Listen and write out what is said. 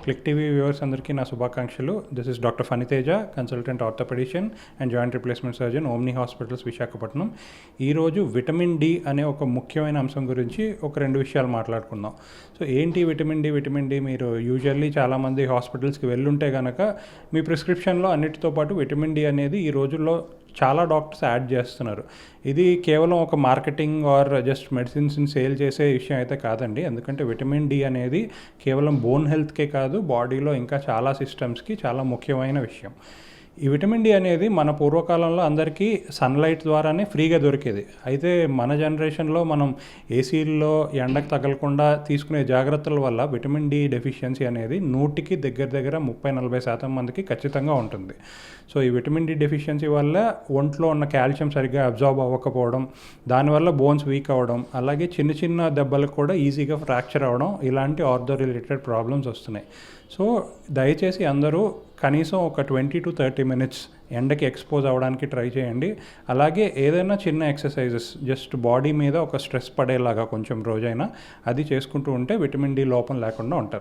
Click TV viewers అందరికీ నా శుభాకాంక్షలు. This is doctor Phaniteja, consultant orthopaedician and joint replacement surgeon, omni hospitals, Visakhapatnam. ఈరోజు vitamin D అనే ఒక ముఖ్యమైన అంశం గురించి ఒక 2 విషయాలు మాట్లాడుకుందాం. సో ఏంటి విటమిన్ డి? మీరు యూజువల్లీ చాలామంది హాస్పిటల్స్కి వెళ్ళుంటే కనుక మీ ప్రిస్క్రిప్షన్లో అన్నిటితో పాటు విటమిన్ డి అనేది ఈ రోజుల్లో చాలా డాక్టర్స్ యాడ్ చేస్తున్నారు. ఇది కేవలం ఒక మార్కెటింగ్ ఆర్ జస్ట్ మెడిసిన్స్ని సేల్ చేసే విషయం అయితే కాదండి. ఎందుకంటే విటమిన్ డి అనేది కేవలం బోన్ హెల్త్కే కాదు, బాడీలో ఇంకా చాలా సిస్టమ్స్కి చాలా ముఖ్యమైన విషయం. ఈ విటమిన్ డి అనేది మన పూర్వకాలంలో అందరికీ సన్లైట్ ద్వారానే ఫ్రీగా దొరికేది. అయితే మన జనరేషన్లో మనం ఏసీల్లో ఎండకు తగలకుండా తీసుకునే జాగ్రత్తల వల్ల విటమిన్ డి డెఫిషియన్సీ అనేది 100కి దగ్గర 30-40% మందికి ఖచ్చితంగా ఉంటుంది. సో ఈ విటమిన్ డి డెఫిషియన్సీ వల్ల ఒంట్లో ఉన్న కాల్షియం సరిగ్గా అబ్జార్బ్ అవ్వకపోవడం, దానివల్ల బోన్స్ వీక్ అవ్వడం, అలాగే చిన్న దెబ్బలకు కూడా ఈజీగా ఫ్రాక్చర్ అవ్వడం, ఇలాంటి ఆర్థో రిలేటెడ్ ప్రాబ్లమ్స్ వస్తున్నాయి. సో దయచేసి అందరూ కనీసం ఒక 20 to 30 minutes ఎండకి ఎక్స్పోజ్ అవ్వడానికి ట్రై చేయండి. అలాగే ఏదైనా చిన్న ఎక్సర్సైజెస్ జస్ట్ బాడీ మీద ఒక స్ట్రెస్ పడేలాగా కొంచెం రోజైనా అది చేసుకుంటూ ఉంటే విటమిన్ డి లోపం లేకుండా ఉంటారు.